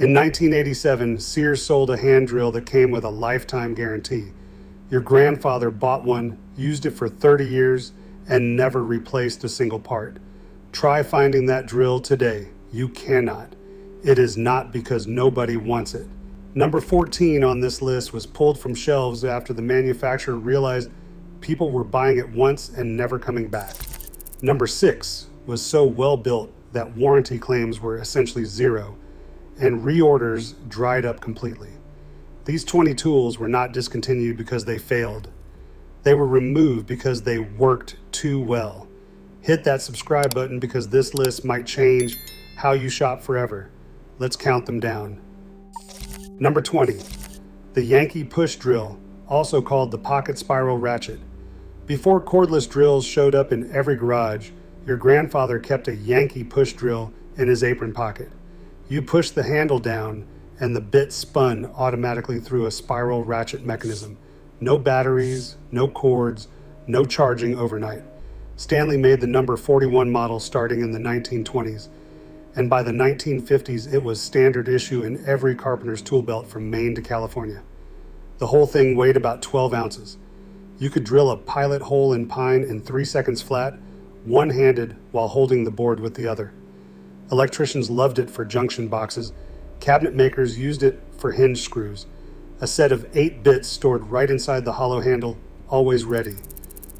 In 1987, Sears sold a hand drill that came with a lifetime guarantee. Your grandfather bought one, used it for 30 years, and never replaced a single part. Try finding that drill today. You cannot. It is not because nobody wants it. Number 14 on this list was pulled from shelves after the manufacturer realized people were buying it once and never coming back. Number 6 was so well built that warranty claims were essentially zero, and reorders dried up completely. These 20 tools were not discontinued because they failed. They were removed because they worked too well. Hit that subscribe button because this list might change how you shop forever. Let's count them down. Number 20, the Yankee push drill, also called the pocket spiral ratchet. Before cordless drills showed up in every garage, your grandfather kept a Yankee push drill in his apron pocket. You pushed the handle down and the bit spun automatically through a spiral ratchet mechanism. No batteries, no cords, no charging overnight. Stanley made the number 41 model starting in the 1920s, and by the 1950s it was standard issue in every carpenter's tool belt from Maine to California. The whole thing weighed about 12 ounces. You could drill a pilot hole in pine in 3 seconds flat, one-handed while holding the board with the other. Electricians loved it for junction boxes. Cabinet makers used it for hinge screws. A set of 8 bits stored right inside the hollow handle, always ready.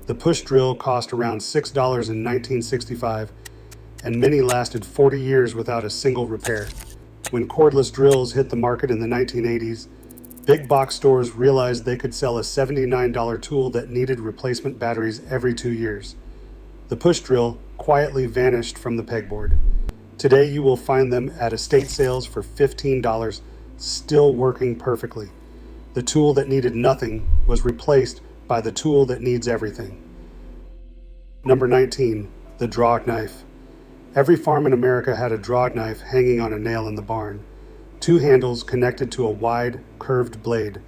The push drill cost around $6 in 1965, and many lasted 40 years without a single repair. When cordless drills hit the market in the 1980s, big box stores realized they could sell a $79 tool that needed replacement batteries every 2 years. The push drill quietly vanished from the pegboard. Today you will find them at estate sales for $15, still working perfectly. The tool that needed nothing was replaced by the tool that needs everything. Number 19, the draw knife. Every farm in America had a draw knife hanging on a nail in the barn. 2 handles connected to a wide, curved blade.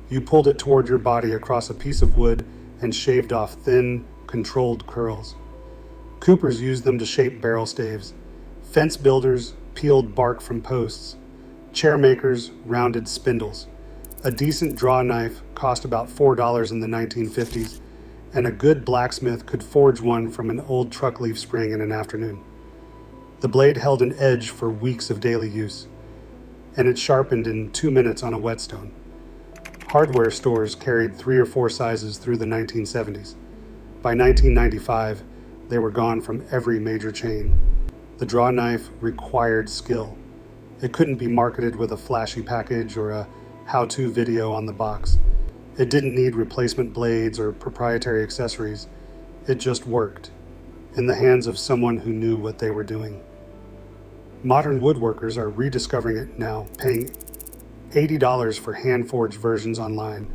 You pulled it toward your body across a piece of wood and shaved off thin, controlled curls. Coopers used them to shape barrel staves. Fence builders peeled bark from posts. Chair makers rounded spindles. A decent draw knife cost about $4 in the 1950s, and a good blacksmith could forge one from an old truck leaf spring in an afternoon. The blade held an edge for weeks of daily use, and it sharpened in 2 minutes on a whetstone. Hardware stores carried 3 or 4 sizes through the 1970s. By 1995, they were gone from every major chain. The draw knife required skill. It couldn't be marketed with a flashy package or a how-to video on the box. It didn't need replacement blades or proprietary accessories. It just worked, in the hands of someone who knew what they were doing. Modern woodworkers are rediscovering it now, paying $80 for hand-forged versions online.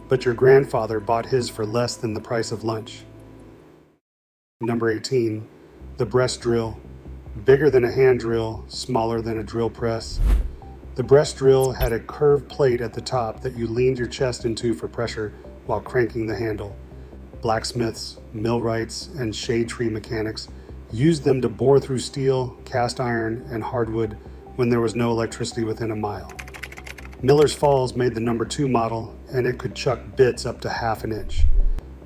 But your grandfather bought his for less than the price of lunch. Number 18, the breast drill. Bigger than a hand drill, smaller than a drill press. The breast drill had a curved plate at the top that you leaned your chest into for pressure while cranking the handle. Blacksmiths, millwrights, and shade tree mechanics used them to bore through steel, cast iron, and hardwood when there was no electricity within a mile. Miller's Falls made the number 2 model, and it could chuck bits up to ½ an inch.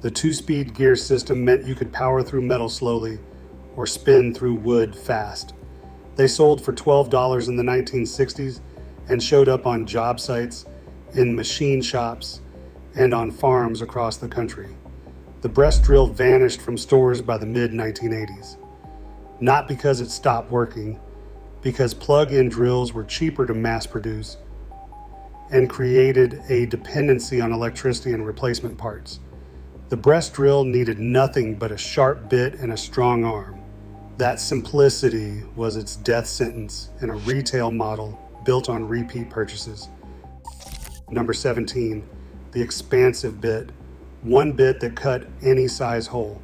The 2-speed gear system meant you could power through metal slowly or spin through wood fast. They sold for $12 in the 1960s and showed up on job sites, in machine shops, and on farms across the country. The breast drill vanished from stores by the mid-1980s. Not because it stopped working, because plug-in drills were cheaper to mass produce and created a dependency on electricity and replacement parts. The breast drill needed nothing but a sharp bit and a strong arm. That simplicity was its death sentence in a retail model built on repeat purchases. Number 17, the expansive bit. One bit that cut any size hole.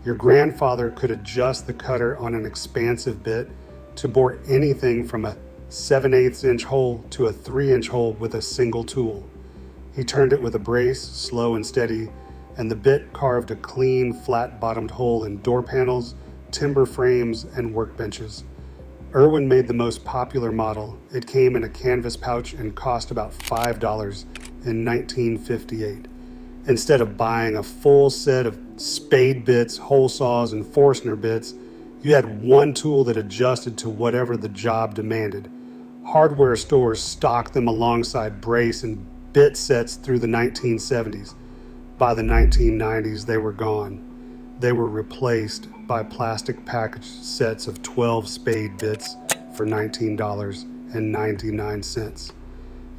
Your grandfather could adjust the cutter on an expansive bit to bore anything from a 7/8 inch hole to a 3-inch hole with a single tool. He turned it with a brace, slow and steady, and the bit carved a clean, flat-bottomed hole in door panels, timber frames, and workbenches. Irwin made the most popular model. It came in a canvas pouch and cost about $5 in 1958. Instead of buying a full set of spade bits, hole saws, and Forstner bits, you had one tool that adjusted to whatever the job demanded. Hardware stores stocked them alongside brace and bit sets through the 1970s. By the 1990s, they were gone. They were replaced by plastic packaged sets of 12 spade bits for $19.99.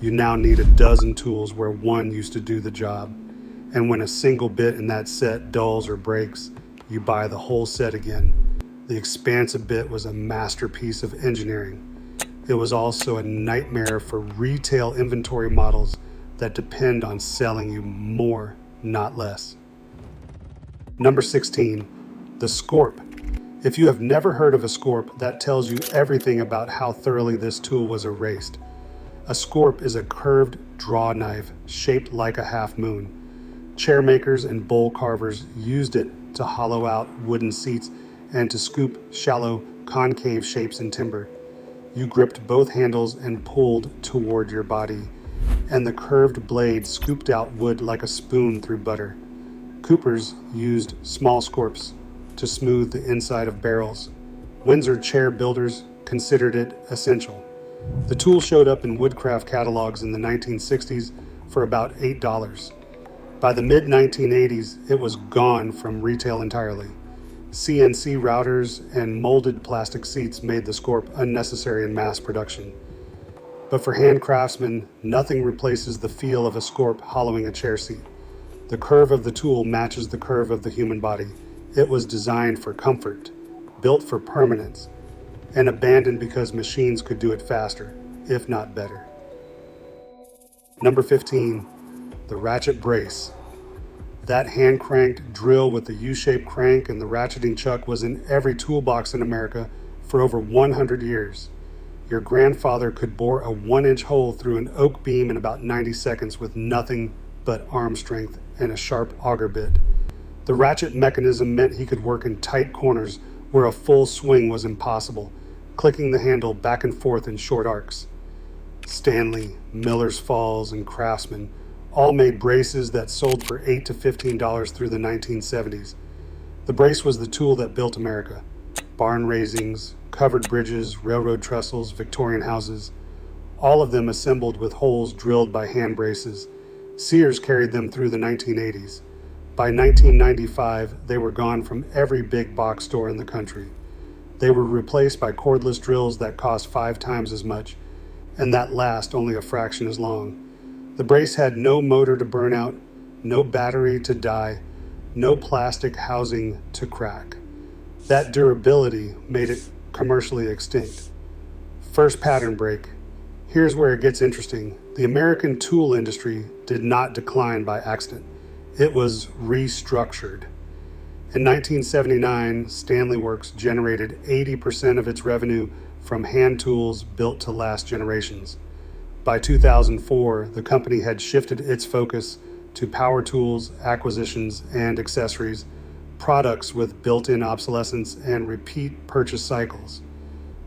You now need a dozen tools where one used to do the job. And when a single bit in that set dulls or breaks, you buy the whole set again. The expansive bit was a masterpiece of engineering. It was also a nightmare for retail inventory models that depend on selling you more, not less. Number 16, the scorp. If you have never heard of a scorp, that tells you everything about how thoroughly this tool was erased. A scorp is a curved draw knife shaped like a half moon. Chair makers and bowl carvers used it to hollow out wooden seats and to scoop shallow, concave shapes in timber. You gripped both handles and pulled toward your body, and the curved blade scooped out wood like a spoon through butter. Coopers used small scorps to smooth the inside of barrels. Windsor chair builders considered it essential. The tool showed up in woodcraft catalogs in the 1960s for about $8. By the mid-1980s, it was gone from retail entirely. CNC routers and molded plastic seats made the scorp unnecessary in mass production. But for hand craftsmen, nothing replaces the feel of a scorp hollowing a chair seat. The curve of the tool matches the curve of the human body. It was designed for comfort, built for permanence, and abandoned because machines could do it faster, if not better. Number 15, the ratchet brace. That hand-cranked drill with the U-shaped crank and the ratcheting chuck was in every toolbox in America for over 100 years. Your grandfather could bore a 1-inch hole through an oak beam in about 90 seconds with nothing but arm strength and a sharp auger bit. The ratchet mechanism meant he could work in tight corners where a full swing was impossible, clicking the handle back and forth in short arcs. Stanley, Miller's Falls, and Craftsman all made braces that sold for $8 to $15 through the 1970s. The brace was the tool that built America. Barn raisings, covered bridges, railroad trestles, Victorian houses, all of them assembled with holes drilled by hand braces. Sears carried them through the 1980s. By 1995, they were gone from every big box store in the country. They were replaced by cordless drills that cost 5 times as much, and that last only a fraction as long. The brace had no motor to burn out, no battery to die, no plastic housing to crack. That durability made it commercially extinct. First pattern break. Here's where it gets interesting. The American tool industry did not decline by accident. It was restructured. In 1979, Stanley Works generated 80% of its revenue from hand tools built to last generations. By 2004, the company had shifted its focus to power tools, acquisitions, and accessories, products with built-in obsolescence and repeat purchase cycles.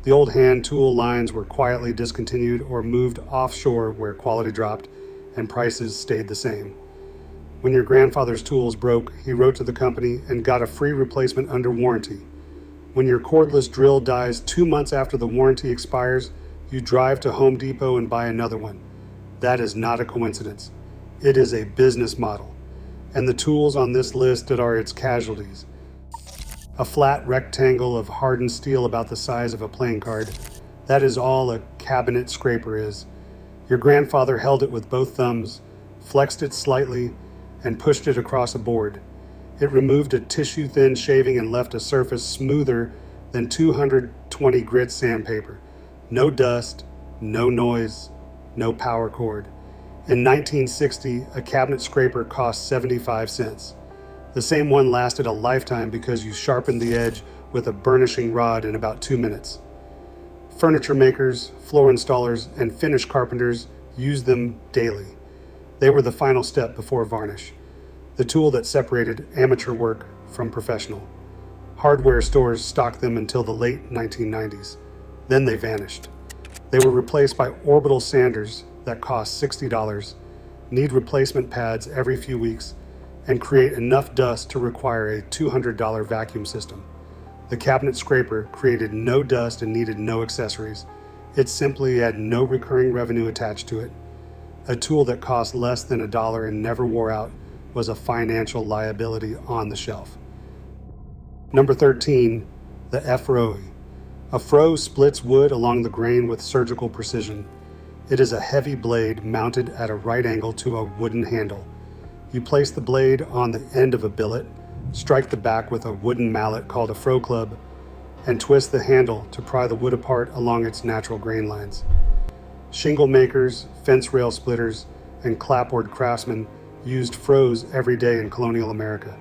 The old hand tool lines were quietly discontinued or moved offshore where quality dropped and prices stayed the same. When your grandfather's tools broke, he wrote to the company and got a free replacement under warranty. When your cordless drill dies 2 months after the warranty expires, you drive to Home Depot and buy another one. That is not a coincidence. It is a business model. And the tools on this list are its casualties. A flat rectangle of hardened steel about the size of a playing card. That is all a cabinet scraper is. Your grandfather held it with both thumbs, flexed it slightly, and pushed it across a board. It removed a tissue-thin shaving and left a surface smoother than 220 grit sandpaper. No dust, no noise, no power cord. In 1960, a cabinet scraper cost 75 cents. The same one lasted a lifetime because you sharpened the edge with a burnishing rod in about 2 minutes. Furniture makers, floor installers, and finish carpenters used them daily. They were the final step before varnish, the tool that separated amateur work from professional. Hardware stores stocked them until the late 1990s. Then they vanished. They were replaced by orbital sanders that cost $60, need replacement pads every few weeks, and create enough dust to require a $200 vacuum system. The cabinet scraper created no dust and needed no accessories. It simply had no recurring revenue attached to it. A tool that cost less than $1 and never wore out was a financial liability on the shelf. Number 13, the froe. A froe splits wood along the grain with surgical precision. It is a heavy blade mounted at a right angle to a wooden handle. You place the blade on the end of a billet, strike the back with a wooden mallet called a froe club, and twist the handle to pry the wood apart along its natural grain lines. Shingle makers, fence rail splitters, and clapboard craftsmen used froes every day in colonial America.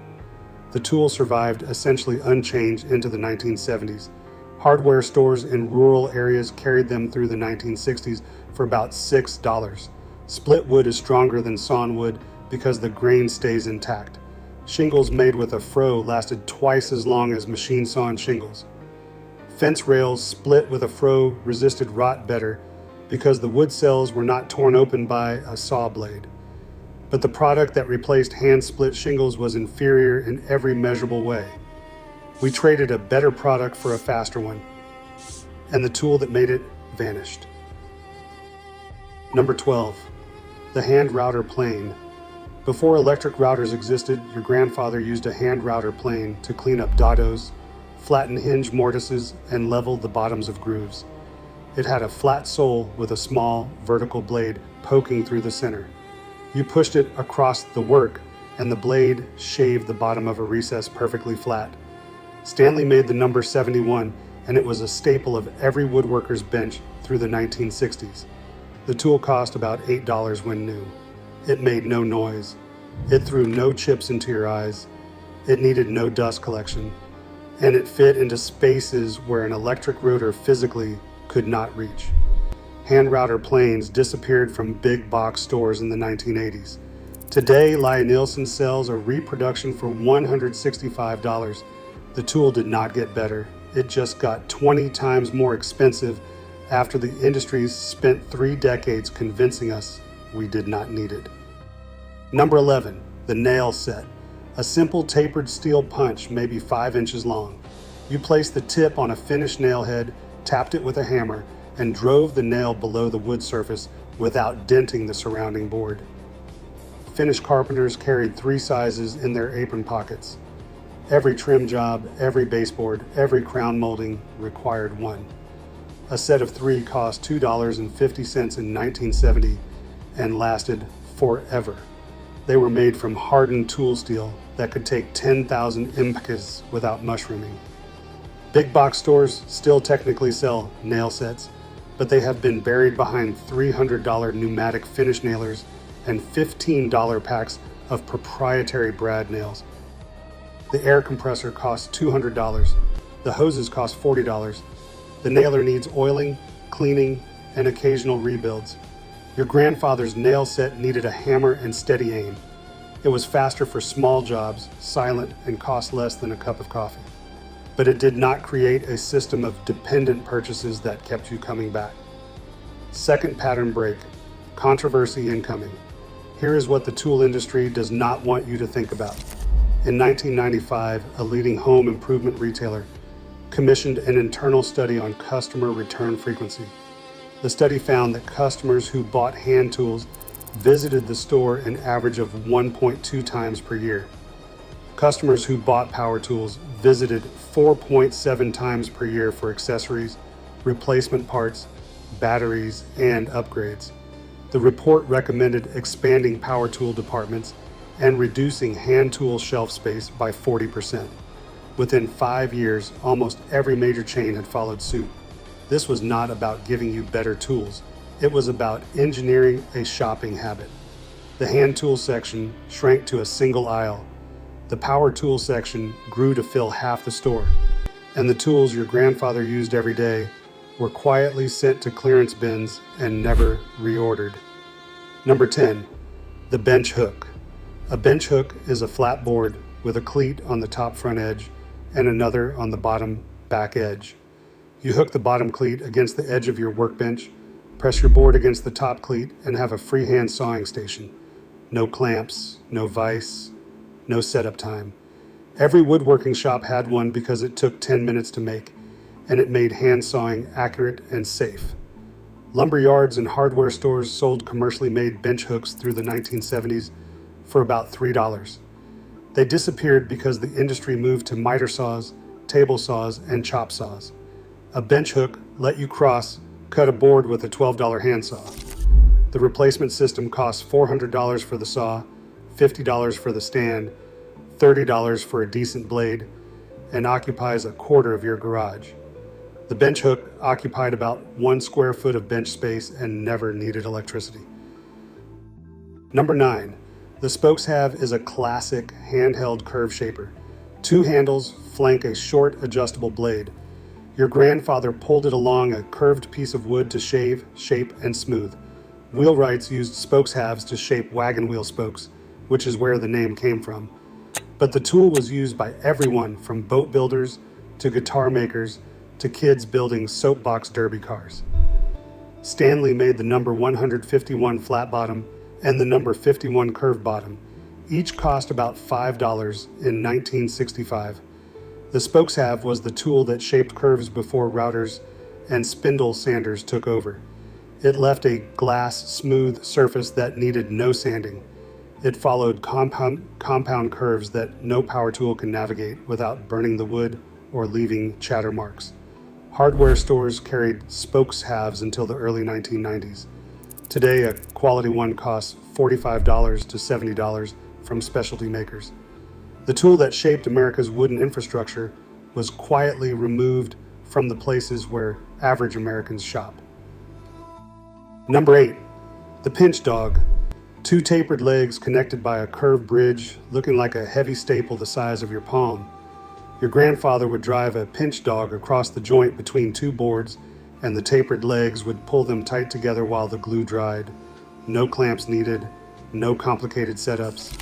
The tool survived essentially unchanged into the 1970s. Hardware stores in rural areas carried them through the 1960s for about $6. Split wood is stronger than sawn wood because the grain stays intact. Shingles made with a froe lasted twice as long as machine-sawn shingles. Fence rails split with a froe resisted rot better because the wood cells were not torn open by a saw blade. But the product that replaced hand-split shingles was inferior in every measurable way. We traded a better product for a faster one, and the tool that made it vanished. Number 12, the hand router plane. Before electric routers existed, your grandfather used a hand router plane to clean up dados, flatten hinge mortises, and level the bottoms of grooves. It had a flat sole with a small vertical blade poking through the center. You pushed it across the work, and the blade shaved the bottom of a recess perfectly flat. Stanley made the number 71, and it was a staple of every woodworker's bench through the 1960s. The tool cost about $8 when new. It made no noise. It threw no chips into your eyes. It needed no dust collection. And it fit into spaces where an electric router physically could not reach. Hand router planes disappeared from big box stores in the 1980s. Today, Lie-Nielsen sells a reproduction for $165. The tool did not get better. It just got 20 times more expensive after the industries spent 3 decades convincing us we did not need it. Number 11, the nail set. A simple tapered steel punch, maybe 5 inches long. You placed the tip on a finished nail head, tapped it with a hammer, and drove the nail below the wood surface without denting the surrounding board. Finnish carpenters carried 3 sizes in their apron pockets. Every trim job, every baseboard, every crown molding required one. A set of 3 cost $2.50 in 1970 and lasted forever. They were made from hardened tool steel that could take 10,000 impetus without mushrooming. Big box stores still technically sell nail sets, but they have been buried behind $300 pneumatic finish nailers and $15 packs of proprietary brad nails. The air compressor costs $200. The hoses cost $40. The nailer needs oiling, cleaning, and occasional rebuilds. Your grandfather's nail set needed a hammer and steady aim. It was faster for small jobs, silent, and cost less than a cup of coffee. But it did not create a system of dependent purchases that kept you coming back. Second pattern break, controversy incoming. Here is what the tool industry does not want you to think about. In 1995, a leading home improvement retailer commissioned an internal study on customer return frequency. The study found that customers who bought hand tools visited the store an average of 1.2 times per year. Customers who bought power tools visited 4.7 times per year for accessories, replacement parts, batteries, and upgrades. The report recommended expanding power tool departments and reducing hand tool shelf space by 40%. Within 5 years, almost every major chain had followed suit. This was not about giving you better tools. It was about engineering a shopping habit. The hand tool section shrank to a single aisle. The power tool section grew to fill half the store. And the tools your grandfather used every day were quietly sent to clearance bins and never reordered. Number 10, the bench hook. A bench hook is a flat board with a cleat on the top front edge and another on the bottom back edge. You hook the bottom cleat against the edge of your workbench, press your board against the top cleat, and have a freehand sawing station. No clamps, no vise, no setup time. Every woodworking shop had one because it took 10 minutes to make, and it made hand sawing accurate and safe. Lumber yards and hardware stores sold commercially made bench hooks through the 1970s for about $3. They disappeared because the industry moved to miter saws, table saws, and chop saws. A bench hook let you cut a board with a $12 handsaw. The replacement system costs $400 for the saw, $50 for the stand, $30 for a decent blade, and occupies a quarter of your garage. The bench hook occupied about 1 square foot of bench space and never needed electricity. Number 9. The spokeshave is a classic handheld curve shaper. 2 handles flank a short adjustable blade. Your grandfather pulled it along a curved piece of wood to shave, shape, and smooth. Wheelwrights used spokeshaves to shape wagon wheel spokes, which is where the name came from. But the tool was used by everyone from boat builders to guitar makers to kids building soapbox derby cars. Stanley made the number 151 flat bottom and the number 51 curved bottom. Each cost about $5 in 1965. The spokeshave was the tool that shaped curves before routers and spindle sanders took over. It left a glass, smooth surface that needed no sanding. It followed compound curves that no power tool can navigate without burning the wood or leaving chatter marks. Hardware stores carried spokeshaves until the early 1990s. Today, a quality one costs $45 to $70 from specialty makers. The tool that shaped America's wooden infrastructure was quietly removed from the places where average Americans shop. Number 8. The pinch dog. 2 tapered legs connected by a curved bridge looking like a heavy staple the size of your palm. Your grandfather would drive a pinch dog across the joint between 2 boards, and the tapered legs would pull them tight together while the glue dried. No clamps needed, no complicated setups.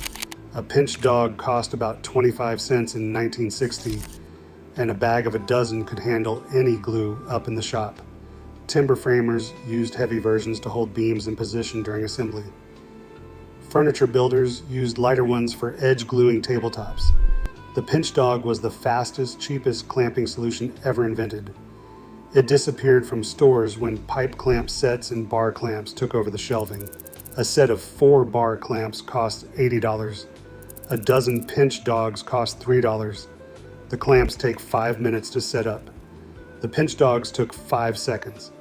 A pinch dog cost about 25 cents in 1960, and a bag of a dozen could handle any glue up in the shop. Timber framers used heavy versions to hold beams in position during assembly. Furniture builders used lighter ones for edge gluing tabletops. The pinch dog was the fastest, cheapest clamping solution ever invented. It disappeared from stores when pipe clamp sets and bar clamps took over the shelving. A set of 4 bar clamps cost $80. A dozen pinch dogs cost $3. The clamps take 5 minutes to set up. The pinch dogs took 5 seconds,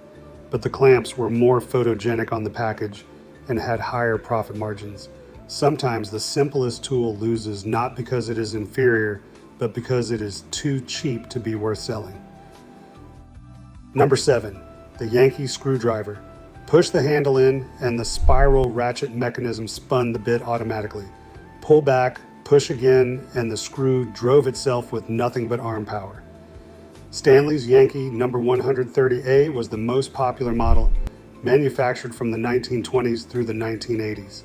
but the clamps were more photogenic on the package and had higher profit margins. Sometimes the simplest tool loses not because it is inferior, but because it is too cheap to be worth selling. Number 7. The Yankee screwdriver. Push the handle in and the spiral ratchet mechanism spun the bit automatically. Pull back, push again, and the screw drove itself with nothing but arm power. Stanley's Yankee number 130A was the most popular model, manufactured from the 1920s through the 1980s.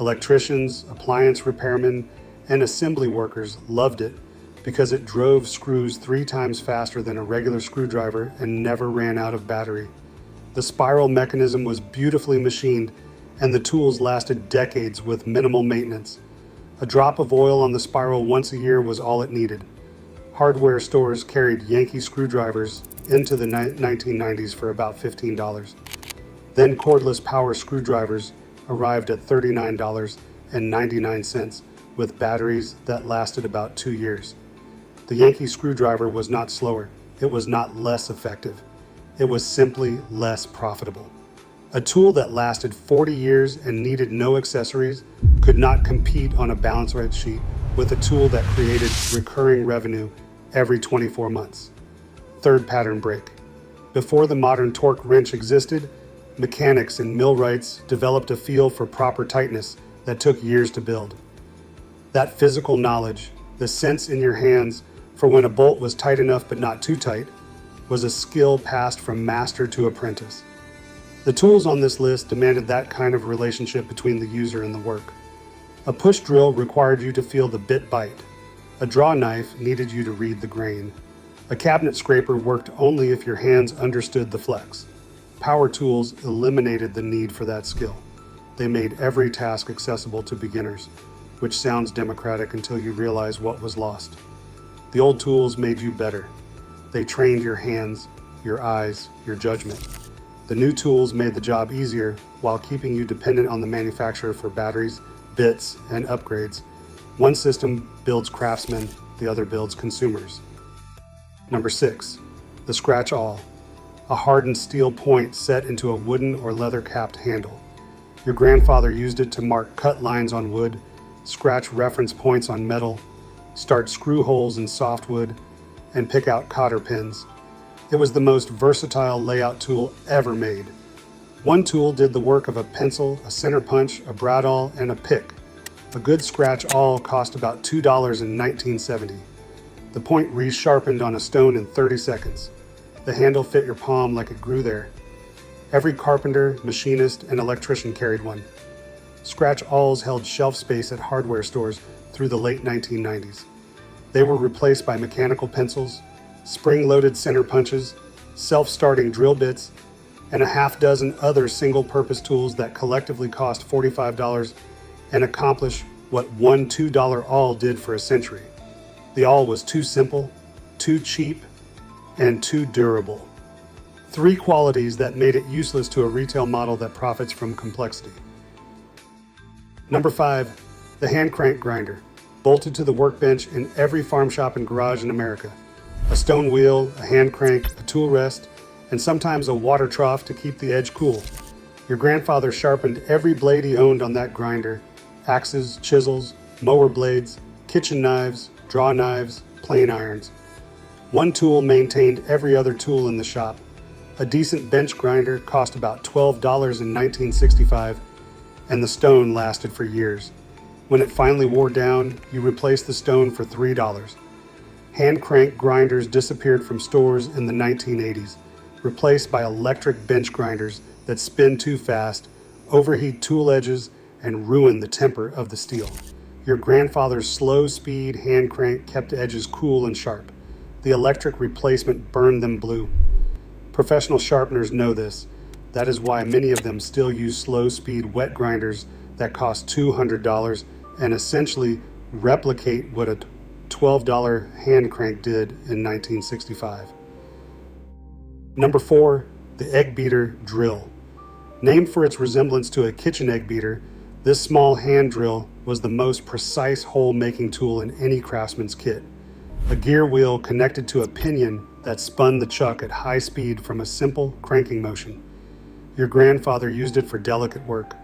Electricians, appliance repairmen, and assembly workers loved it because it drove screws 3 times faster than a regular screwdriver and never ran out of battery. The spiral mechanism was beautifully machined, and the tools lasted decades with minimal maintenance. A drop of oil on the spiral once a year was all it needed. Hardware stores carried Yankee screwdrivers into the 1990s for about $15. Then cordless power screwdrivers arrived at $39.99 with batteries that lasted about 2 years. The Yankee screwdriver was not slower. It was not less effective. It was simply less profitable. A tool that lasted 40 years and needed no accessories could not compete on a balance rate sheet with a tool that created recurring revenue every 24 months. Third pattern break. Before the modern torque wrench existed, mechanics and millwrights developed a feel for proper tightness that took years to build. That physical knowledge, the sense in your hands for when a bolt was tight enough but not too tight, was a skill passed from master to apprentice. The tools on this list demanded that kind of relationship between the user and the work. A push drill required you to feel the bit bite. A draw knife needed you to read the grain. A cabinet scraper worked only if your hands understood the flex. Power tools eliminated the need for that skill. They made every task accessible to beginners, which sounds democratic until you realize what was lost. The old tools made you better. They trained your hands, your eyes, your judgment. The new tools made the job easier while keeping you dependent on the manufacturer for batteries, bits, and upgrades. One system builds craftsmen, the other builds consumers. Number 6, the scratch-all, a hardened steel point set into a wooden or leather-capped handle. Your grandfather used it to mark cut lines on wood, scratch reference points on metal, start screw holes in softwood, and pick out cotter pins. It was the most versatile layout tool ever made. One tool did the work of a pencil, a center punch, a bradawl, and a pick. A good scratch-all cost about $2 in 1970. The point resharpened on a stone in 30 seconds. The handle fit your palm like it grew there. Every carpenter, machinist, and electrician carried one. Scratch-alls held shelf space at hardware stores through the late 1990s. They were replaced by mechanical pencils, spring-loaded center punches, self-starting drill bits, and a half dozen other single-purpose tools that collectively cost $45 and accomplish what one $2 awl did for a century. The awl was too simple, too cheap, and too durable. 3 qualities that made it useless to a retail model that profits from complexity. Number 5, the hand crank grinder, bolted to the workbench in every farm shop and garage in America. A stone wheel, a hand crank, a tool rest, and sometimes a water trough to keep the edge cool. Your grandfather sharpened every blade he owned on that grinder: axes, chisels, mower blades, kitchen knives, draw knives, plane irons. One tool maintained every other tool in the shop. A decent bench grinder cost about $12 in 1965, and the stone lasted for years. When it finally wore down, you replaced the stone for $3. Hand crank grinders disappeared from stores in the 1980s, replaced by electric bench grinders that spin too fast, overheat tool edges, and ruin the temper of the steel. Your grandfather's slow-speed hand crank kept edges cool and sharp. The electric replacement burned them blue. Professional sharpeners know this. That is why many of them still use slow-speed wet grinders that cost $200 and essentially replicate what a $12 hand crank did in 1965. Number 4, the egg beater drill. Named for its resemblance to a kitchen egg beater, this small hand drill was the most precise hole-making tool in any craftsman's kit. A gear wheel connected to a pinion that spun the chuck at high speed from a simple cranking motion. Your grandfather used it for delicate work,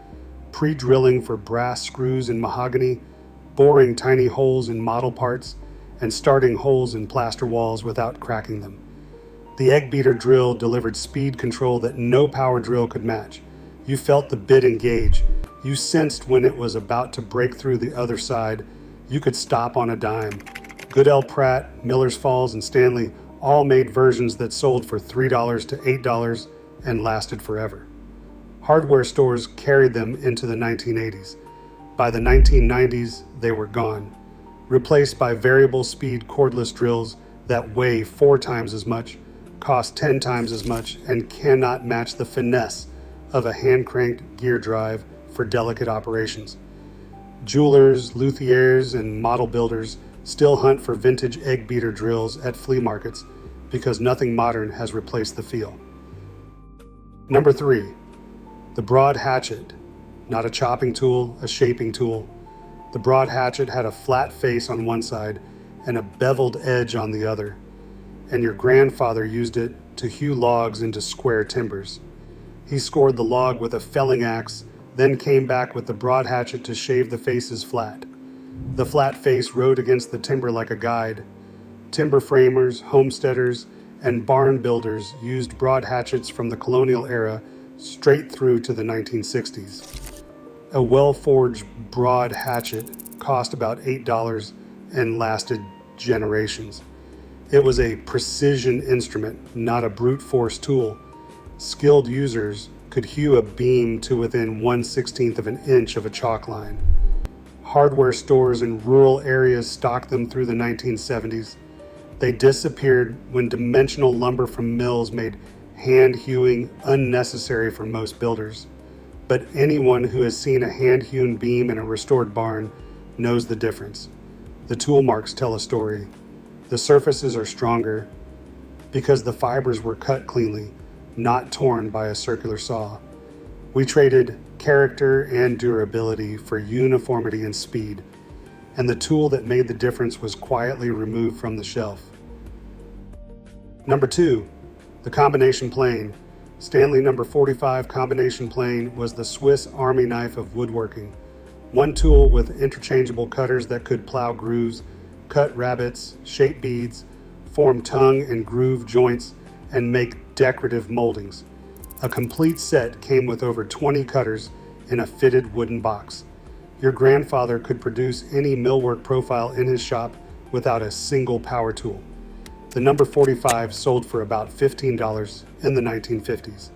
pre-drilling for brass screws in mahogany, boring tiny holes in model parts, and starting holes in plaster walls without cracking them. The egg beater drill delivered speed control that no power drill could match. You felt the bit engage. You sensed when it was about to break through the other side. You could stop on a dime. Goodell Pratt, Miller's Falls, and Stanley all made versions that sold for $3 to $8 and lasted forever. Hardware stores carried them into the 1980s. By the 1990s, they were gone, replaced by variable speed cordless drills that weigh 4 times as much, cost 10 times as much, and cannot match the finesse of a hand-cranked gear drive for delicate operations. Jewelers, luthiers, and model builders still hunt for vintage egg beater drills at flea markets because nothing modern has replaced the feel. Number 3, the broad hatchet. Not a chopping tool, a shaping tool. The broad hatchet had a flat face on one side and a beveled edge on the other, and your grandfather used it to hew logs into square timbers. He scored the log with a felling axe, then came back with the broad hatchet to shave the faces flat. The flat face rode against the timber like a guide. Timber framers, homesteaders, and barn builders used broad hatchets from the colonial era straight through to the 1960s. A well-forged broad hatchet cost about $8 and lasted generations. It was a precision instrument, not a brute force tool. Skilled users could hew a beam to within 1/16 of an inch of a chalk line. Hardware stores in rural areas stocked them through the 1970s. They disappeared when dimensional lumber from mills made hand hewing unnecessary for most builders. But anyone who has seen a hand-hewn beam in a restored barn knows the difference. The tool marks tell a story. The surfaces are stronger because the fibers were cut cleanly, not torn by a circular saw. We traded character and durability for uniformity and speed, and the tool that made the difference was quietly removed from the shelf. Number 2, the combination plane. Stanley number 45 combination plane was the Swiss Army knife of woodworking. One tool with interchangeable cutters that could plow grooves, cut rabbets, shape beads, form tongue and groove joints, and make decorative moldings. A complete set came with over 20 cutters in a fitted wooden box. Your grandfather could produce any millwork profile in his shop without a single power tool. The number 45 sold for about $15 in the 1950s.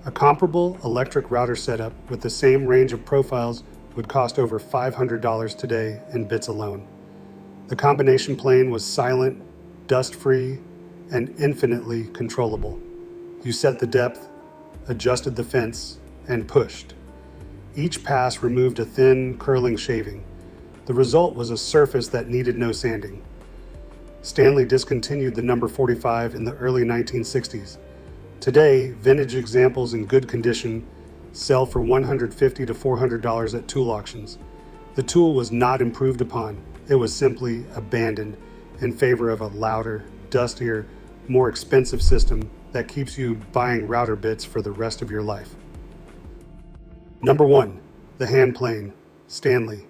A comparable electric router setup with the same range of profiles would cost over $500 today in bits alone. The combination plane was silent, dust-free, and infinitely controllable. You set the depth, adjusted the fence, and pushed. Each pass removed a thin, curling shaving. The result was a surface that needed no sanding. Stanley discontinued the number 45 in the early 1960s. Today, vintage examples in good condition sell for $150 to $400 at tool auctions. The tool was not improved upon. It was simply abandoned in favor of a louder, dustier, more expensive system that keeps you buying router bits for the rest of your life. Number 1, the hand plane, Stanley.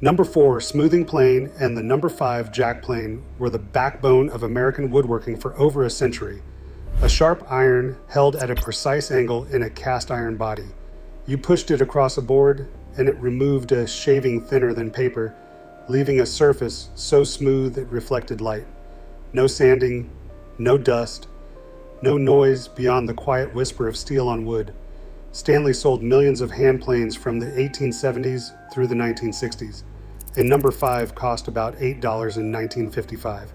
Number 4, smoothing plane, and the number 5, jack plane were the backbone of American woodworking for over a century. A sharp iron held at a precise angle in a cast iron body. You pushed it across a board, and it removed a shaving thinner than paper, leaving a surface so smooth it reflected light. No sanding, no dust, no noise beyond the quiet whisper of steel on wood. Stanley sold millions of hand planes from the 1870s through the 1960s. A number 5 cost about $8 in 1955.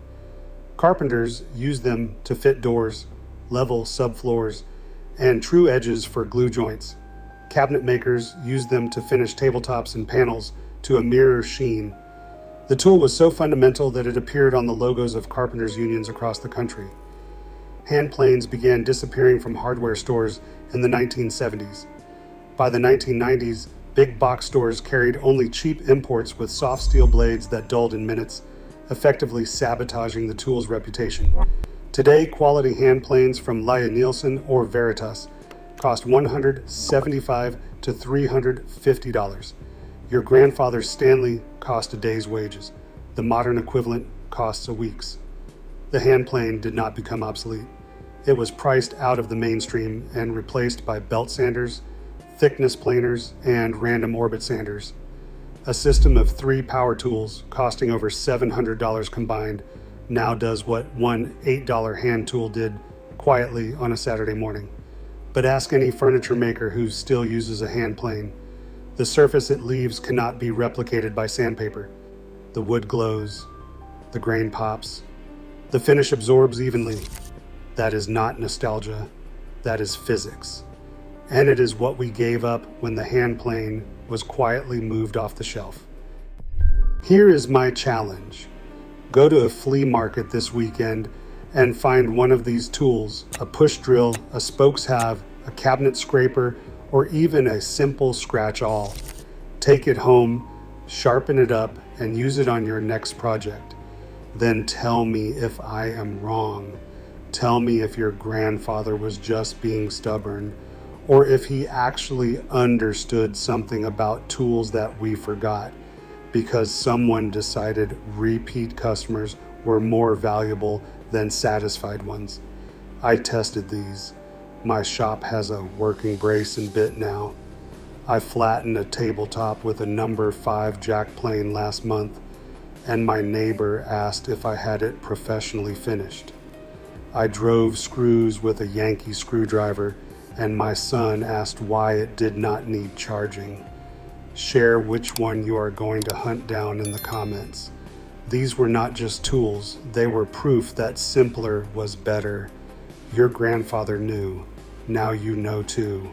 Carpenters used them to fit doors, level subfloors, and true edges for glue joints. Cabinet makers used them to finish tabletops and panels to a mirror sheen. The tool was so fundamental that it appeared on the logos of carpenters' unions across the country. Hand planes began disappearing from hardware stores in the 1970s. By the 1990s, big box stores carried only cheap imports with soft steel blades that dulled in minutes, effectively sabotaging the tool's reputation. Today, quality hand planes from Lia-Nielsen or Veritas cost $175 to $350. Your grandfather's Stanley cost a day's wages. The modern equivalent costs a week's. The hand plane did not become obsolete. It was priced out of the mainstream and replaced by belt sanders, thickness planers, and random orbit sanders. A system of 3 power tools costing over $700 combined now does what one $8 hand tool did quietly on a Saturday morning. But ask any furniture maker who still uses a hand plane. The surface it leaves cannot be replicated by sandpaper. The wood glows, the grain pops, the finish absorbs evenly. That is not nostalgia, that is physics. And it is what we gave up when the hand plane was quietly moved off the shelf. Here is my challenge. Go to a flea market this weekend and find one of these tools, a push drill, a spokeshave, a cabinet scraper, or even a simple scratch-all. Take it home, sharpen it up, and use it on your next project. Then tell me if I am wrong. Tell me if your grandfather was just being stubborn, or if he actually understood something about tools that we forgot because someone decided repeat customers were more valuable than satisfied ones. I tested these. My shop has a working brace and bit now. I flattened a tabletop with a number 5 jack plane last month, and my neighbor asked if I had it professionally finished. I drove screws with a Yankee screwdriver, and my son asked why it did not need charging. Share which one you are going to hunt down in the comments. These were not just tools, they were proof that simpler was better. Your grandfather knew. Now you know too.